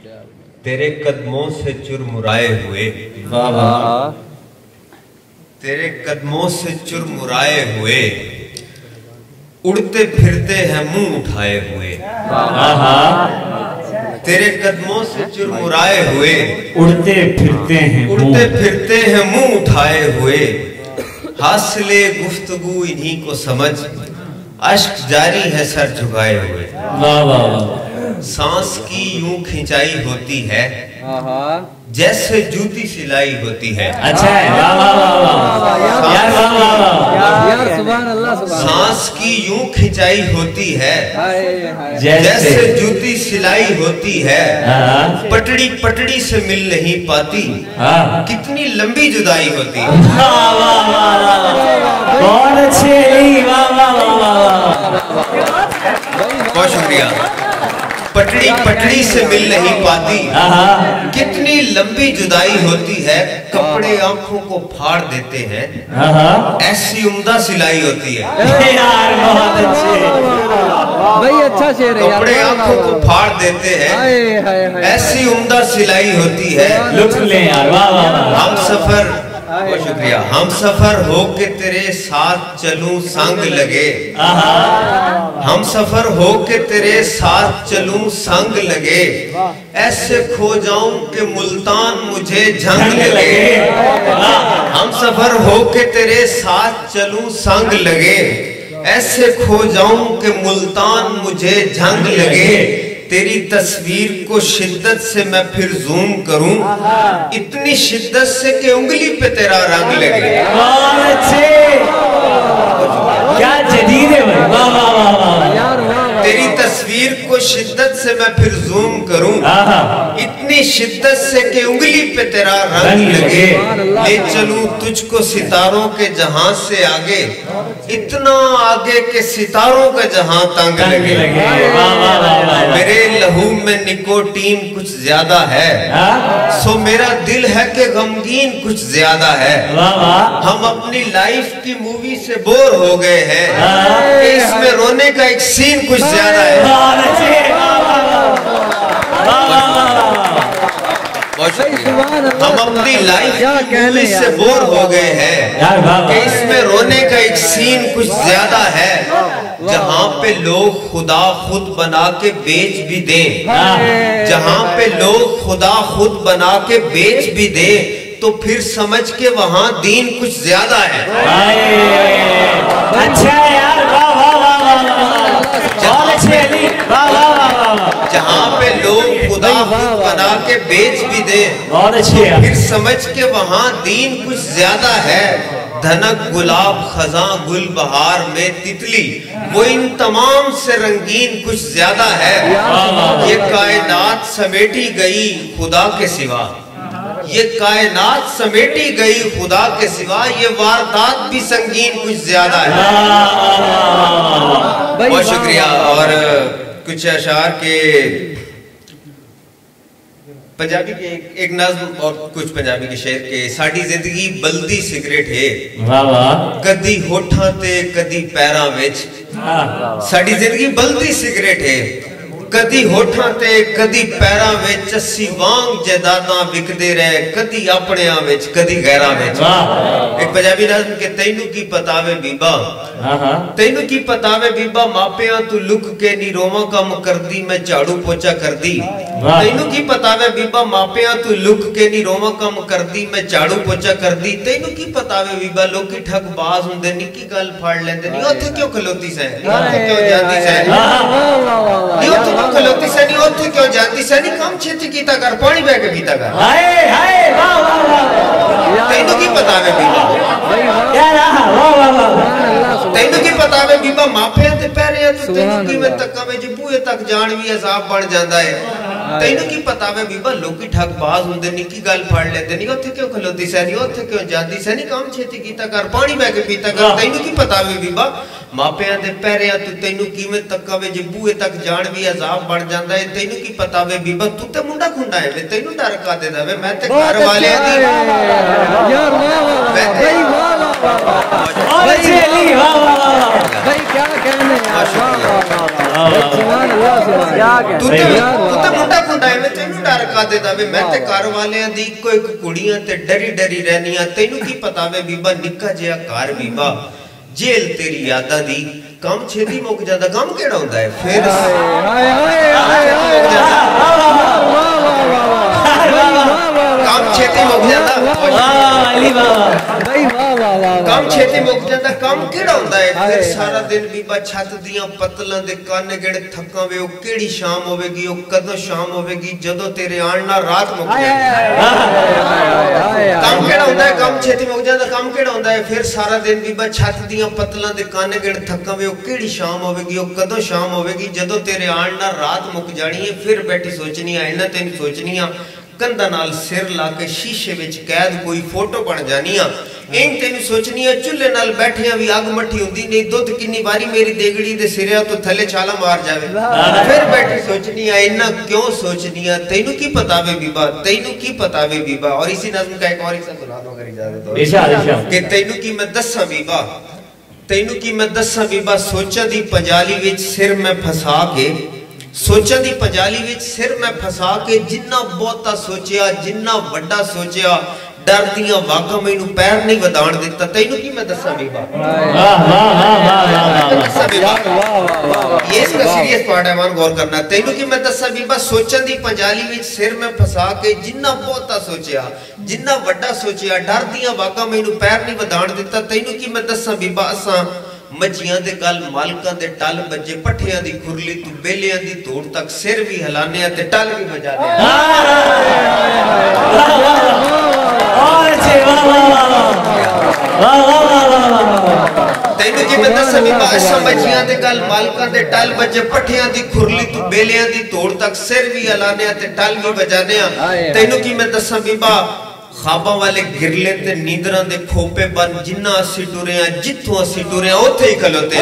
तेरे कदमों से चुरमुराए हुए, वाह वाह, तेरे कदमों से चुरमुराए हुए, उड़ते फिरते हैं मुंह उठाए हुए। तेरे कदमों से चुरमुराए हुए, उड़ते फिरते हैं, उड़ते फिरते हैं मुंह उठाए हुए। हासिले गुफ्तगू इन्हीं को समझ, अश्क जारी है सर झुकाए हुए। वाह वाह वाह, सांस की यूं खिंचाई होती है जैसे जूती सिलाई होती है। अच्छा है, वाह वाह वाह यार, वाह वाह वाह यार, सुभान अल्लाह, सुभान। सांस की यूं खिंचाई होती है जैसे जूती सिलाई होती है। पटड़ी पटड़ी से मिल नहीं पाती, कितनी लंबी जुदाई होती है। बहुत अच्छे, वाह वाह वाह, बहुत शुक्रिया। पटड़ी पटड़ी से मिल नहीं पाती, कितनी लंबी जुदाई होती है। कपड़े आंखों को फाड़ देते हैं, ऐसी उम्दा सिलाई होती है। यार बहुत अच्छे भाई, अच्छा शेर है। कपड़े आंखों को फाड़ देते हैं, ऐसी उम्दा सिलाई होती है। लुत्फ ले यार, वाह वाह वाह, हम सफर, बहुत शुक्रिया। हम सफर हो के तेरे साथ चलूं संग लगे, हम सफर हो के तेरे साथ चलूं संग लगे। ऐसे खो जाऊं कि मुल्तान मुझे झंग लगे। हम सफर हो के तेरे साथ चलूं संग लगे, ऐसे खो जाऊं कि मुल्तान मुझे झंग लगे। तेरी तस्वीर को शिद्दत से मैं फिर जूम करूं, इतनी शिद्दत से कि उंगली पे तेरा रंग लगे। बहुत अच्छे, क्या जदीद है भाई, वाह वाह वाह वाह यार, वाह। तेरी तस्वीर को शिद्दत से मैं फिर जूम करूं, इतनी शिद्दत से कि उंगली पे तेरा रंग लगे। ले चलूं तुझको सितारों के जहां से आगे, इतना आगे के सितारों का जहां तंग लगे। मेरे लहू में निकोटीन कुछ ज्यादा है, सो मेरा दिल है कि गमगीन कुछ ज्यादा है। हम अपनी लाइफ की मूवी से बोर हो गए हैं, इसमें रोने का एक सीन कुछ ज्यादा है। हम अपनी लाइफ की मूवी से बोर हो गए हैं कि इसमें रोने का एक सीन कुछ ज्यादा है। जहाँ पे लोग खुदा खुद बना के बेच भी दें, जहाँ पे लोग खुदा खुद बना के बेच भी दें, तो फिर समझ के वहाँ दीन कुछ ज्यादा है। अच्छा है यार, वाह वाह वाह वाह, बहुत अच्छे अली, वाह वाह वाह। जहाँ पे लोग खुदा खुद बना के बेच भी दे, बहुत अच्छे, फिर समझ के वहाँ दीन कुछ ज्यादा है। धनक गुलाब खजा गुल बहार में तितली, वो इन तमाम से रंगीन कुछ ज्यादा है। ये कायनात समेटी गई खुदा के सिवा, ये कायनात समेटी गई खुदा के सिवा, ये वारदात भी संगीन कुछ ज्यादा है। बहुत शुक्रिया। और कुछ अशार के पंजाबी के एक नज्म और कुछ पंजाबी के शेर के। साड़ी जिंदगी बल्दी सिगरेट है, वाह वाह, कदी होठां ते कदी पैरां विच। साड़ी जिंदगी बल्दी सिगरेट है, कदी होठां ते कदी पैरां विच। अस्सी वांग जायदादां विकदे रहे, कदी अपणियां विच कदी गैरां विच। एक पंजाबी नज़्म के तैनू की पतावे बीबा, तैनू की पतावे बीबा, मापियां तू लुक के नी रोवां कम करदी, मैं झाड़ू पोचा करदी। तैनू की पतावे बीबा, मापियां तू लुक के नी रोवां कम करदी, मैं झाड़ू पोचा करदी। तैनू की पतावे बीबा, लोकी ठग बाज हुंदे, निक्की गल फड़ लैंदे, नी उत्थे क्यों खलोती सै, उत्थे क्यों जांदी सै, नी उत्थे खलोती सै, नी उत्थे क्यों जांदी सै, नी काम छेती कीता कर, पानी बह के पीता कर। हाय हाय, वाह वाह वाह, तैनू की पतावे बीबा, यार वाह वाह वाह, तैनू की पतावे बीबा, मापियां ते पैरे तू तैनू किवें तक्का वे, बूहे तक जान भी अजाब बन जांदा है। तैनू की पतावे बीबा, लोकी ठग बाज हुंदे, निक्की गल फड़ लैंदे, नी उत्थे क्यों खलोती सै, नी उत्थे क्यों जांदी सै, नी काम छेती कीता कर, पानी बह के पीता कर। तैनू की पतावे बीबा, मापियां दे पैरियां तू तैनू किवें तक्का वे, बूहे तक जान भी अजाब बन जांदा है। तैनू की पतावे बीबा, तू ते मुंडा खुंडा है वे, तैनू डर कादे दा वे, मैं ते घर वाले दी। यार वाह वाह भाई, वाह वाह वाह, और अच्छे अली, वाह वाह वाह, भाई क्या कहने यार, वाह वाह वाह। सुभान अल्लाह सुभान क्या तू ते मुंडा कुंडा है तेनू डर का देदा वे मैं ते घर वालियां दी इको एक कुड़ियां ते डरी डरी रहनियां तेनू की पता वे बीबा निक्का जिहा घर बीबा जेल तेरी यादां दी काम छेती मुक जांदा काम केड़ा हुंदा है फिर हाय हाय हाय काम छेती मुक जांदा अली बाबा भाई वाह वाह वाह काम छेती मुक जांदा काम केड़ा हुंदा है फिर सारा दिन बीबा छत दियां पतलां दे कान गेड़े थक्कां वे ओ केड़ी शाम होवेगी ओ कदों शाम होवेगी जदों तेरे आण नाल रात मुक जाए काम केड़ा हुंदा है काम छेती मुक जांदा काम केड़ा हुंदा है फिर सारा दिन बीबा छत दियां पतलां दे कान गेड़े थक्कां वे ओ केड़ी शाम होवेगी ओ कदों शाम होवेगी जदों तेरे आण नाल रात मुक जानी है फिर बैठी सोचनी है इन्हां तैनूं सोचनी आ कंधा नाल सिर ला के शीशे विच कैद कोई फोटो बन जानी आ इन तेन सोचनी है चूल्हे नाल बैठिया भी अग मठी हुंदी नहीं दुध किन्नी बारी मेरी देगड़ी दे सिरिया तो थले छाला मार जावे फिर बैठी सोचनी है इन्ना क्यों सोचनी है तैनू की पता वे बीबा तैनू की पता वे बीबा और इसी नज़्म का एक और हिस्सा सुना दो अगर इजाजत हो इरशाद कि तैनू की मैं दस्सां बीबा तैनू की मैं दस्सां बीबा सोचां दी पंजाली विच सिर मैं फसा के सोचां दी पंजाली विच सिर मैं फसा के जिन्ना बहुता सोचिया जिन्ना वड्डा सोचिया डर दियां वागां मैनू पैर नहीं वधाण दिता तैनू की मैं दस्सां बीबा वाह वाह वाह ये इसका सीरियस पार्ट है मान गौर करना तैनू की मैं दस्सां बीबा सोचां दी पंजाली विच सिर मैं फसा के जिन्ना बहुता सोचिया जिन्ना वड्डा सोचिया डर दियां वागां मैनू पैर नहीं वधाण दिता तैनू की मैं दस्सां बीबा असां मजियां दे गल मालकां दे टल बजे पठियां दी खुरली तू बेलियां दी धूड़ तक सिर भी हिलाने ते टल भी बजाने तैनू की मैं दस्सां बीबा असां मजियां दे गल मालकां दे टल बजे पठियां दी खुरली तू बेलियां दी धूड़ तक सिर भी हिलाने ते टल भी बजाने तैनू की मैं दस्सां बीबा खाबा वाले गिरले ते नींदरां दे खोपे बन जिन्ना असी टुरे आ जिथों असी टुरे आ ओथे ही खलोते आ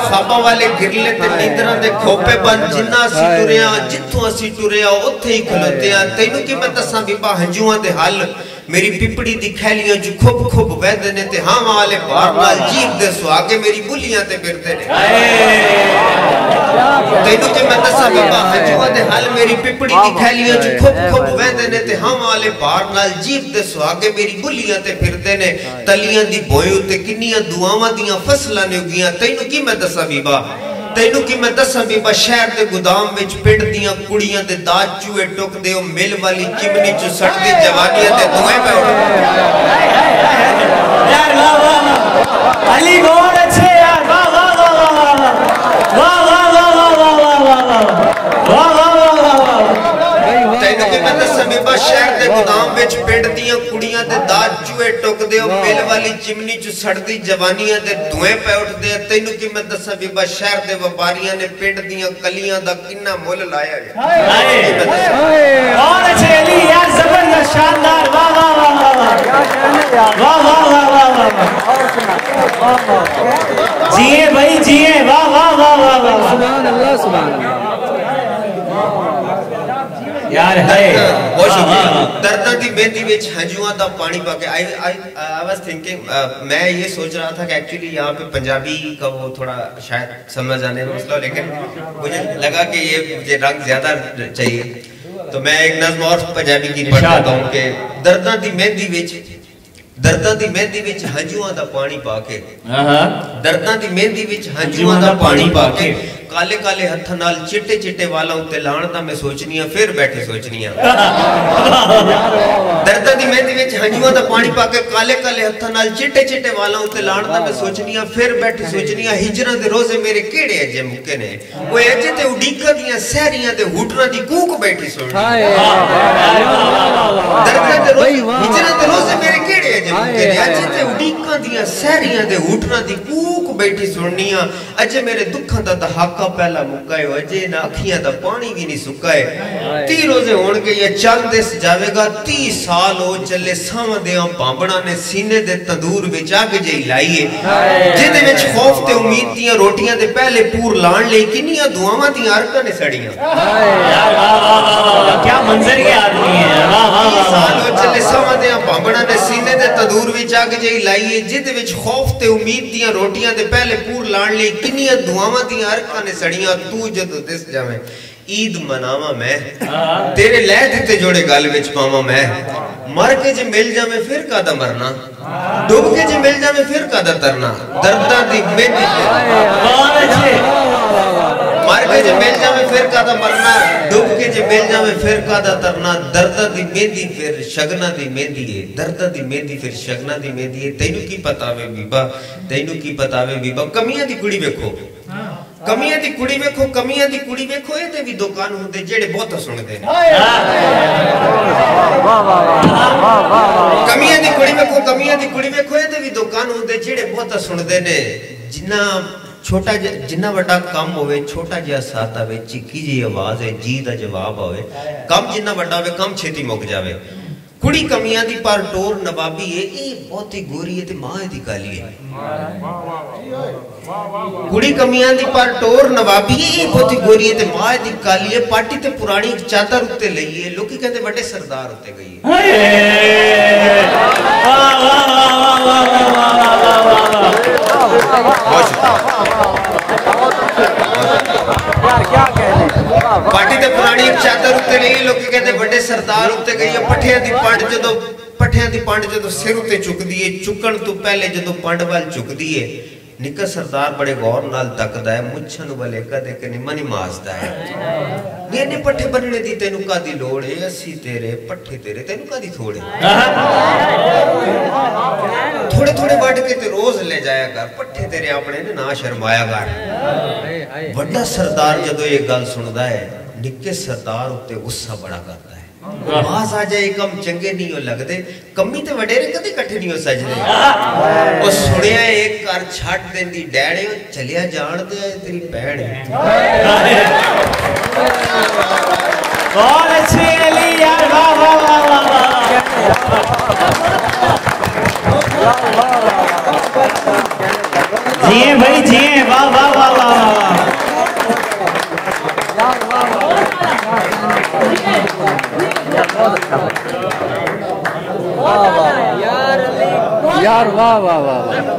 खाबा वाले गिरले ते नींदरां दे खोपे बन जिन्ना असी टुरे आ जिथों असी टुरे आ ओथे ही खलोते आ तैनू की मैं दस्सां बीबा हंजुआं दे हल मेरी पिपड़ी दी खैलियां जो खुब खुब वहदे ने ते हां वाले बार नाल जीभ दे सुहागे मेरी बुलियां ते फिरदे ने तैनू के मैं दस्सां बीबा हंजुआं दे हल मेरी पिपड़ी दी खैलियां जो खुब खुब वहदे ने ते हां वाले बार नाल जीभ दे सुहागे मेरी बुलियां ते फिरदे ने तलियां दी बोए उते किन्नियां दुआवां दियां फसलां ने उगियां तैनू की मैं दस्सां बीबा तैनू की मैं दस्सां बीबा शहर दे गोदाम विच पिंड दियां कुड़ियां दे दाज चूहे टुकदे ओ मिल वाली चिमनी च सड़दी जवानियां ते धुएं पे यार वाह वाह अली बहुत अच्छे यार वाह वाह वाह वाह वाह वाह वाह वाह वाह वाह तैनू की मैं दस्सां बीबा शहर दे गोदाम विच पिंड दियां कुड़ियां दे दाज चूहे टुकदे ओ मिल वाली चिमनी च सड़दी जवानियां ते धुएं पे उठदे तैनू की मैं दस्सां बीबा शहर दे व्यापारियां ने पिंड दियां कलियां दा किन्ना मुੱਲ लाया है बहुत अच्छे अली यार जबरदस्त शानदार वाह वाह वाह वाह वाह वाह वाह वाह जिए भाई जिए वाह वाह वाह वाह वाह सुभान अल्लाह सुभान यार है बहुत शुक्रिया दर्दां दी मेहंदी विच हंजुआं दा पानी पाके आई वाज थिंकिंग मैं ये सोच रहा था कि एक्चुअली यहाँ पे पंजाबी का वो थोड़ा शायद समझ आने में मसला लेकिन मुझे लगा कि ये मुझे रंग ज्यादा चाहिए तो मैं एक नज़्म और पंजाबी की पढ़ देता हूँ कि दर्दां दी मेहंदी विच हंजुआं दा पानी पाके दर्दां दी मेहंदी विच हंजुआं दा पानी पाके काले काले हथ नाल चिट्टे चिट्टे वाला उत्ते लाण दा मैं सोचनी फिर बैठे सोचनी दर्दां दी मेहंदी विच हंजुआं दा पानी पाके काले काले हथ नाल चिट्टे चिट्टे वाला उत्ते लाण दा मैं सोचनी फिर बैठे सोचनी हिजरां दे रोजे मेरे केड़े अजे मुके ने ओए अजे ते उडीकां दियां सहरियां ते हुटरां दी कूक बैठी सुणनी दर्दां दे रोजे हिजरां दे रोजे मेरे केड़े अजे मुके ने अजे ते उडीकां दियां सहरियां ते हुटरां दी कूक बैठी सुणनी अजे मेरे दुखां दा हक आका पहला मुक्का है वजे ना अखियां दा पानी भी नहीं सुक्का है 30 रोजे होण के ये चंद दिस जावेगा 30 साल हो चले सावंदियां भांबणा ने सीने दे तंदूर विच अग जई लाई है जिदे विच खौफ ते उम्मीद दियां रोटियां दे पहले पूर लाण लई किन्नियां दुआवां दी अरकां ने सड़ियां यार वाह वाह वाह क्या मंजर के आदमी है वाह वाह वाह साल हो चले सावंदियां भांबणा ने सीने दे तंदूर विच अग जई लाई है जिदे विच खौफ ते उम्मीद दियां रोटियां दे पहले पूर लाण लई किन्नियां दुआवां दी अरकां ने सड़ियां तू जदों दिस जावे ईद मनावा मैं तेरे लह दिते जोड़े गल विच पावा मैं मर के जे मिल जावे फिर कादा मरना डूब के जे मिल जावे फिर कादा तरना दर्दां दी मेहंदी बहुत अच्छे मर के जे मिल जावे फिर कादा मरना डूब के जे मिल जावे फिर कादा तरना दर्दां दी मेहंदी फिर शगना दी मेहंदी है दर्दां दी मेहंदी फिर शगना दी मेहंदी है तैनू की पता वे बीबा तैनू की पता वे बीबा कमियां दी कुड़ी वेखो कमियां दी कुड़ी वेखो कमियां दी कुड़ी वेखो एदे भी दुकान हुंदे जेड़े बहुत सुनदे ने कमियां दी कुड़ी वेखो एदे भी दुकान हुंदे जेड़े बहुत सुनदे ने जिन्ना छोटा जिन्ना बड़ा काम होवे छोटा जिहा साथ आवे चिक्की जी आवाज है जी दा जवाब होवे कम जिन्ना बड़ा होवे कम छेती मुक जावे कुड़ी कमियां दी पर टोर नवाबी है ए बहुत ही गोरी है ते मां दी काली है कुड़ी कमियां दी पर टोर नवाबी है ए बहुत ही गोरी है ते मां दी काली है पार्टी ते पुरानी चादर उत्ते लई है लोकी कहंदे बड़े सरदार उत्ते गई है वाह वाह वाह वाह पार्टी ते पुरानी चादर उत्ते लई लोकी कहंदे बड़े सरदार उत्ते गई है पठियां दी पंड जदों सिर उत्ते चुकदी है चुकण तो पहले जदों पंड वाल चुकदी है निक्का सरदार बड़े गौर नाल तकदा है मुच्छन वाले कदे कने मनी मासदा है ने पट्ठे बनने दी तेनू कादी लोड़ है अस्सी तेरे पट्ठे तेरे तेनू कादी थोड़े थोड़े थोड़े वड के ते रोज ले जाया कर पट्ठे तेरे अपने ने ना शर्माया कर बड़ा सरदार जदों ये गल सुनदा है निक्के सरदार उत्ते गुस्सा बड़ा करदा है आवाज आ जाए कम चंगे नहीं हो लगदे कमी ते वडेरे कदे इकट्ठे नहीं हो सजदे ओ सुनिया एक कर छट देंदी डैणे चलिया जान दे तेरी भैण बहुत अच्छे अली यार वाह वाह वाह वाह जिए भाई जिए वाह वाह वाह वाह यार वाह वाह वाह